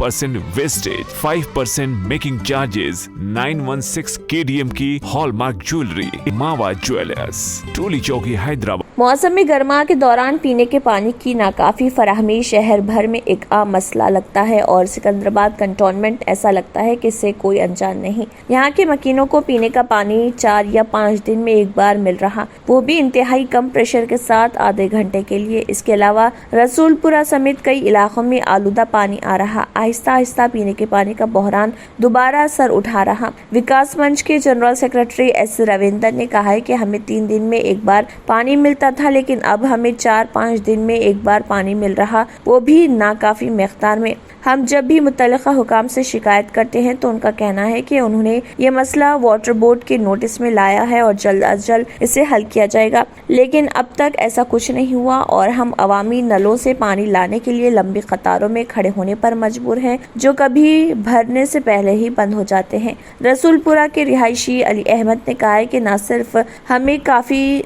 0% wastage, 5% making charges, 916 KDM की hallmark jewellery. मावा jewellers, टोली चौकी, हैदराबाद। मौसम गर्मा के दौरान पीने के पानी की नाकाफी फराहमी शहर भर में एक आम मसला लगता है और सिकंदराबाद कंटोनमेंट ऐसा लगता है कि इससे कोई अनजान नहीं। यहाँ के मकीनों को पीने का पानी 4 या 5 दिन में एक बार मिल रहा, वो भी इंतहाई कम प्रेशर के साथ आधे घंटे के लिए। इसके अलावा रसूलपुरा समेत कई इलाकों में आलूदा पानी आ रहा। आहिस्ता आहिस्ता पीने के पानी का बहरान दोबारा सर उठा रहा। विकास मंच के जनरल सेक्रेटरी S रविंदर ने कहा है कि हमें 3 दिन में एक बार पानी मिलता था, लेकिन अब हमें 4-5 दिन में एक बार पानी मिल रहा, वो भी नाकाफी मिक़दार में। हम जब भी मुतल्लिका हुकाम से शिकायत करते हैं तो उनका कहना है कि उन्होंने ये मसला वाटर बोर्ड के नोटिस में लाया है और जल्द अज जल्द इसे हल किया जाएगा, लेकिन अब तक ऐसा कुछ नहीं हुआ और हम अवामी नलों से पानी लाने के लिए लंबी कतारों में खड़े होने पर मजबूर हैं, जो कभी भरने से पहले ही बंद हो जाते हैं। रसूलपुरा के रिहायशी अली अहमद ने कहा है कि न सिर्फ हमें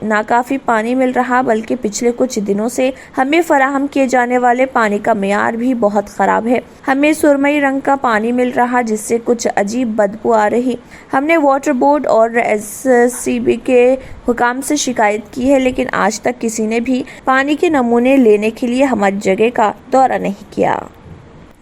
नाकाफी पानी मिल रहा, बल्कि पिछले कुछ दिनों से हमें फराहम किए जाने वाले पानी का मेयार भी बहुत खराब है। हमें सुरमई रंग का पानी मिल रहा, जिससे कुछ अजीब बदबू आ रही। हमने वाटर बोर्ड और SCB के हुकाम से शिकायत की है, लेकिन आज तक किसी ने भी पानी के नमूने लेने के लिए हमारी जगह का दौरा नहीं किया।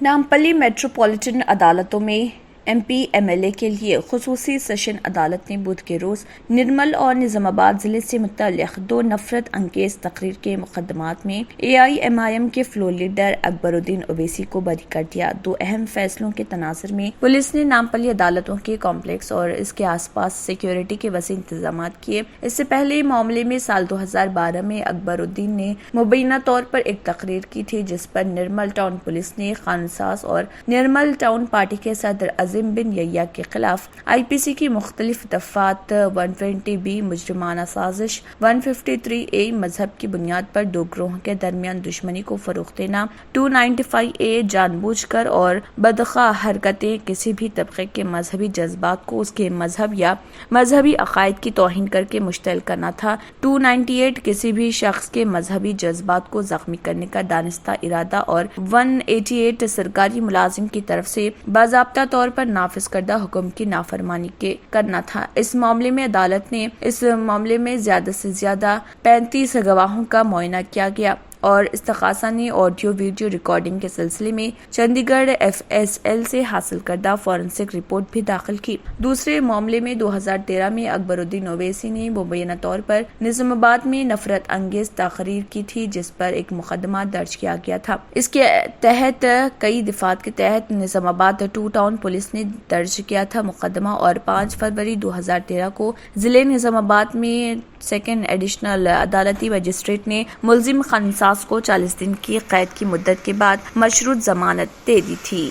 नामपल्ली मेट्रोपॉलिटन अदालतों में MP MLA के लिए खुसूसी सेशन अदालत ने बुध के रोज निर्मल और निजामाबाद जिले से मुतल्लिक़ 2 नफरत अंगेज तकरीर के मुकदमात में AIMIM के फ्लोर लीडर अकबरुद्दीन ओवैसी को बरी कर दिया। 2 अहम फैसलों के तनाज़ुर में पुलिस ने नामपल्ली अदालतों के कॉम्प्लेक्स और इसके आसपास सिक्योरिटी के वसी इंतजाम किए। इससे पहले मामले में साल 2012 में अकबरुद्दीन ने मुबैना तौर पर एक तकरीर की थी, जिस पर निर्मल टाउन पुलिस ने कानूनसाज और निर्मल टाउन पार्टी के सदर अजीम बिन यैया के खिलाफ IPC की मुख्तलिफ दफात 120B मुजरिमाना साजिश, 153A मजहब की बुनियाद पर 2 ग्रोहों के दरमियान दुश्मनी को फरोग देना, 295A जानबूझकर और बदखा हरकतें किसी भी तबके के मजहबी जज्बात को उसके मजहब या मजहबी अकायद की तौहीन करके मुश्तल करना था, 298 किसी भी शख्स के मजहबी जज्बात को जख्मी करने का दानिस्ता इरादा और 188 सरकारी मुलाजिम की तरफ से बाज़ाब्ता तौर पर नाफिज करदा हुक्म की नाफरमानी के करना था। इस मामले में अदालत ने इस मामले में ज्यादा से ज्यादा 35 गवाहों का मुआयना किया गया और इस्तग़ासा ने ऑडियो वीडियो रिकॉर्डिंग के सिलसिले में चंडीगढ़ FSL से हासिल करदा फॉरेंसिक रिपोर्ट भी दाखिल की। दूसरे मामले में 2013 में अकबरुद्दीन ओवैसी ने मुबैना तौर पर निजामाबाद में नफरत अंगेज तकरीर की थी, जिस पर एक मुकदमा दर्ज किया गया था। इसके तहत कई दफात के तहत निजामाबाद 2 टाउन पुलिस ने दर्ज किया था मुकदमा और 5 फरवरी 2013 को जिले निजामाबाद में 2nd एडिशनल अदालती मजिस्ट्रेट ने मुलजिम खानसाज को 40 दिन की कैद की मुद्दत के बाद मशरूत जमानत दे दी थी।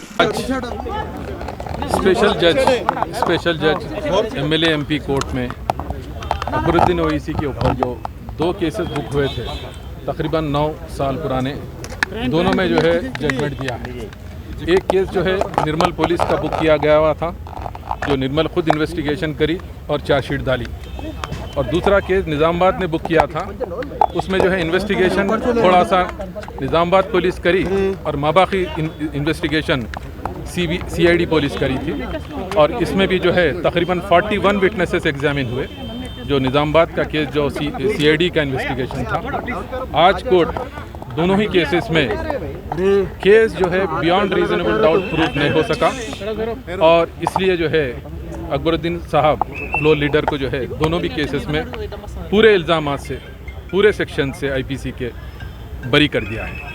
स्पेशल जज MLA MP कोर्ट में अकबरुद्दीन ओवैसी के ऊपर जो 2 केसेस बुक हुए थे, तकरीबन 9 साल पुराने, दोनों में जो है जजमेंट दिया है। एक केस जो है निर्मल पुलिस का बुक किया गया हुआ था, जो निर्मल खुद इन्वेस्टिगेशन करी और चार्जशीट डाली, और दूसरा केस निज़ामाबाद ने बुक किया था, उसमें जो है इन्वेस्टिगेशन थोड़ा सा निज़ामाबाद पुलिस करी और माबाकी इन्वेस्टिगेशन CID पुलिस करी थी, और इसमें भी जो है तकरीबन 41 विटनेसेस एग्जामिन हुए। जो निज़ामाबाद का केस जो CID का इन्वेस्टिगेशन था, आज कोर्ट दोनों ही केसेस में केस जो है बियॉन्ड रीजनेबल डाउट प्रूफ नहीं हो सका, और इसलिए जो है अकबरुद्दीन साहब फ्लोर लीडर को जो है दोनों भी केसेस में पूरे इल्ज़ामात से, पूरे सेक्शन से IPC के बरी कर दिया है।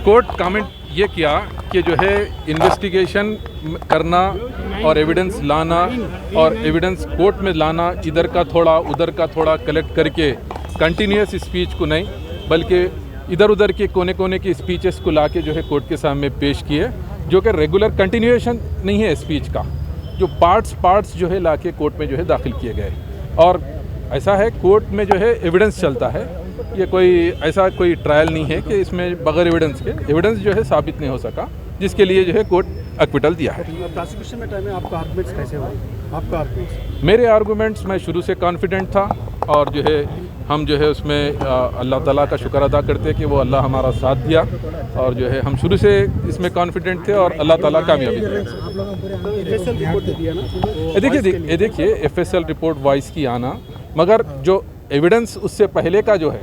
कोर्ट कमेंट ये किया कि जो है इन्वेस्टिगेशन करना और एविडेंस लाना और एविडेंस कोर्ट में लाना, इधर का थोड़ा उधर का थोड़ा कलेक्ट करके कंटिन्यूस स्पीच को नहीं, बल्कि इधर उधर के कोने कोने की स्पीचेस को लाके जो है कोर्ट के सामने पेश किए, जो कि रेगुलर कंटिन्यूएशन नहीं है स्पीच का, जो पार्ट्स जो है लाके कोर्ट में जो है दाखिल किए गए। और ऐसा है कोर्ट में जो है एविडेंस चलता है, ये कोई ट्रायल नहीं है कि इसमें बगैर एविडेंस के एविडेंस जो है साबित नहीं हो सका, जिसके लिए जो है कोर्ट एक्विटल दिया है। प्रोसिक्यूशन में टाइम में आपका आर्गुमेंट्स कैसे हुए? आपका आर्गुमेंट्स? मेरे आर्गुमेंट्स मैं शुरू से कॉन्फिडेंट था, और जो है हम जो है उसमें अल्लाह ताला का शुक्र अदा करते हैं कि वो अल्लाह हमारा साथ दिया और जो है हम शुरू से इसमें कॉन्फिडेंट थे और अल्लाह ताला कामयाबी दिया। देखिए FSL रिपोर्ट वॉइस की आना, मगर जो एविडेंस उससे पहले का जो है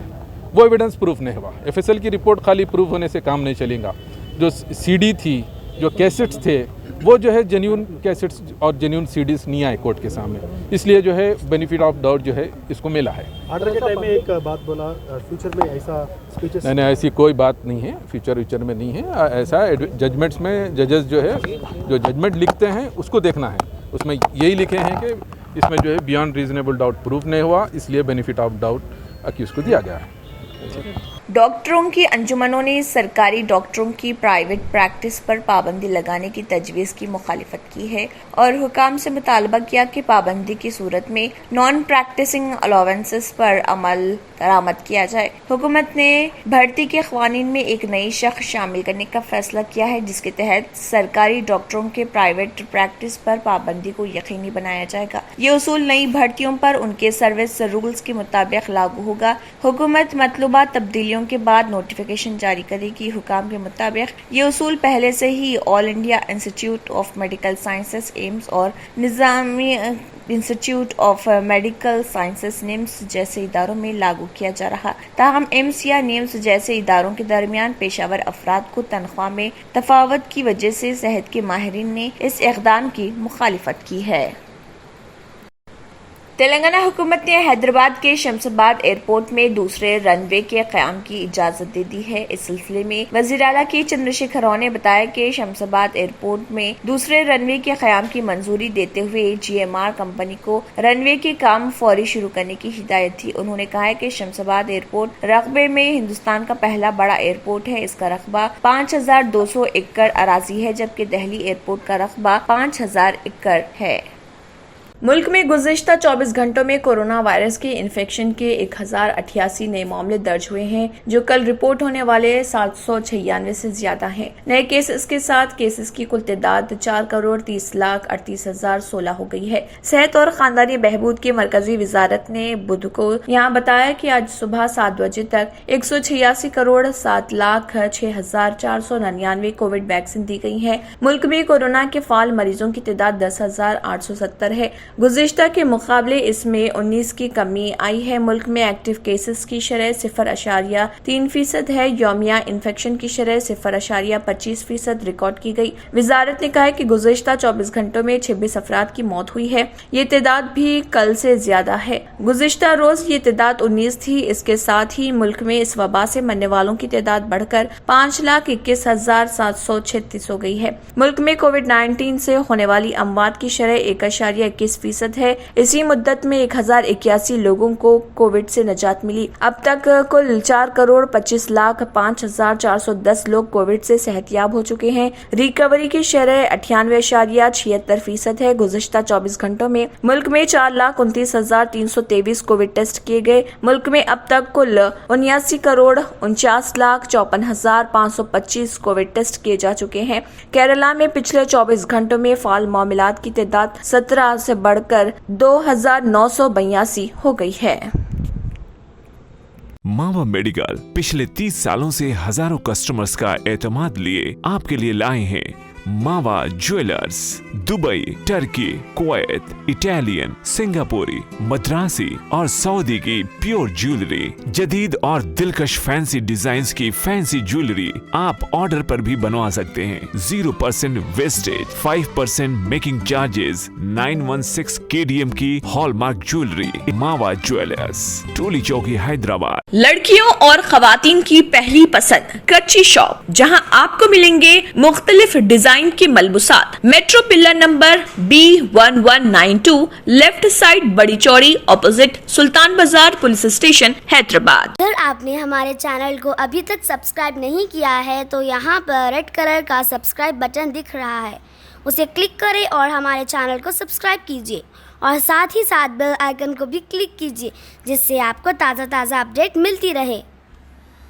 वो एविडेंस प्रूफ नहीं हुआ। FSL की रिपोर्ट खाली प्रूफ होने से काम नहीं चलेगा। जो CD थी, जो कैसेट्स थे, वो जो है जेन्यून कैसेट्स और जेन्यून CDs नहीं आए कोर्ट के सामने, इसलिए जो है बेनिफिट ऑफ डाउट जो है इसको मिला है। ऑर्डर के टाइम में एक बात बोला, फ्यूचर में ऐसा स्पीचेस नहीं, ऐसी कोई बात नहीं है, फ्यूचर में नहीं है। ऐसा जजमेंट्स में जजेस जो है जो जजमेंट लिखते हैं उसको देखना है, उसमें यही लिखे हैं कि इसमें जो है बियॉन्ड रीजनेबल डाउट प्रूफ नहीं हुआ, इसलिए बेनिफिट ऑफ डाउट अक्यूज को दिया गया है। डॉक्टरों की अंजुमनों ने सरकारी डॉक्टरों की प्राइवेट प्रैक्टिस पर पाबंदी लगाने की तजवीज़ की मुखालिफत की है और हुकाम से मुतालबा किया कि पाबंदी की सूरत में नॉन प्रैक्टिसिंग अलाउंसेस पर अमल दरामद किया जाए। हुकूमत ने भर्ती के क़वानीन में एक नई शख्स शामिल करने का फैसला किया है, जिसके तहत सरकारी डॉक्टरों के प्राइवेट प्रैक्टिस पर पाबंदी को यकीनी बनाया जाएगा। ये उसूल नई भर्तियों पर उनके सर्विस रूल्स के मुताबिक लागू होगा। हुकूमत मतलूबा तब्दीलियों के बाद नोटिफिकेशन जारी करेगी। हुकाम के मुताबिक ये उसूल पहले से ही All India Institute of medical Sciences AIIMS और Nizami institute of medical sciences NIMS जैसे इदारों में लागू किया जा रहा। ताहम एम्स या निम्स जैसे इदारों के दरमियान पेशावर अफराद को तनख्वाह में तफावत की वजह से सेहत के माहिरीन ने इस इक़दाम की मुखालिफत की है। तेलंगाना हुकूमत ने हैदराबाद के शमशाबाद एयरपोर्ट में दूसरे रनवे के क़याम की इजाज़त दे दी है। इस सिलसिले में वज़ीर आला के चंद्रशेखर राव ने बताया कि शमशाबाद एयरपोर्ट में दूसरे रनवे के क़याम की मंजूरी देते हुए GMR कंपनी को रनवे के काम फौरी शुरू करने की हिदायत थी। उन्होंने कहा है कि शमशाबाद एयरपोर्ट रकबे में हिंदुस्तान का पहला बड़ा एयरपोर्ट है। इसका रकबा 5200 एकड़ अराजी है, जबकि दिल्ली एयरपोर्ट का रकबा 5000 एकड़ है। मुल्क में गुज़िश्ता 24 घंटों में कोरोना वायरस के इन्फेक्शन के 1088 नए मामले दर्ज हुए हैं, जो कल रिपोर्ट होने वाले 796 से ज्यादा हैं। नए केसेस के साथ केसेस की कुल तादाद 4,30,38,016 हो गई है। सेहत और खानदानी बहबूद की मरकजी वजारत ने बुध को यहाँ बताया कि आज सुबह 7 बजे तक 186,07,06,499 कोविड वैक्सीन दी गई है। मुल्क में कोरोना के फाल मरीजों की तादाद 10,870 है। गुज़िश्ता के मुकाबले इसमें 19 की कमी आई है। मुल्क में एक्टिव केसेस की शरह 0.3% है। यौमिया इन्फेक्शन की शरह 0.25% रिकॉर्ड की गई। वजारत ने कहा है कि गुज़िश्ता 24 घंटों में 26 अफराद की मौत हुई है। ये तादाद भी कल से ज्यादा है। गुज़िश्ता रोज ये तादाद 19 थी। इसके साथ ही मुल्क में इस वबा से मरने वालों की तादाद बढ़कर 5,21,736 हो गई है। मुल्क में कोविड-19 से होने वाली अमवात की शरह 1.21% है। इसी मुद्दत में 1081 लोगों को कोविड से नजात मिली। अब तक कुल 4,25,05,410 लोग कोविड से सेहतयाब हो चुके हैं। रिकवरी की शरह 98.76% है। गुज़िश्ता 24 घंटों में मुल्क में 4,29,323 कोविड टेस्ट किए गए। मुल्क में अब तक कुल 79,49,54,525 कोविड टेस्ट किए जा चुके हैं। केरला में पिछले 24 घंटों में फाल मामलात की तादाद 17 से बढ़कर 2,982 हो गई है। मावा मेडिकल पिछले 30 सालों से हजारों कस्टमर्स का एतमाद लिए आपके लिए लाए हैं मावा jewellers. Dubai, Turkey, Kuwait, Italian, सिंगापुरी, मद्रासी और सऊदी की प्योर ज्वेलरी, जदीद और दिलकश फैंसी डिजाइन्स की फैंसी ज्वेलरी आप ऑर्डर पर भी बनवा सकते हैं। 0% वेस्टेज, 5% मेकिंग चार्जेस, 916 KDM की हॉलमार्क ज्वेलरी। मावा ज्वेलर्स, टोली चौकी, हैदराबाद। लड़कियों और खवातीन की पहली पसंद कच्ची शॉप, जहां आपको मिलेंगे मुख्तलिफ डिजाइन की मलबूसात। Metro pillar number B1192, left side बड़ी चौड़ी, ऑपोजिट सुल्तान बाजार पुलिस स्टेशन, हैदराबाद। अगर आपने हमारे चैनल को अभी तक सब्सक्राइब नहीं किया है तो यहाँ पर रेड कलर का सब्सक्राइब बटन दिख रहा है, उसे क्लिक करें और हमारे चैनल को सब्सक्राइब कीजिए और साथ ही साथ बेल आइकन को भी क्लिक कीजिए, जिससे आपको ताज़ा अपडेट मिलती रहे।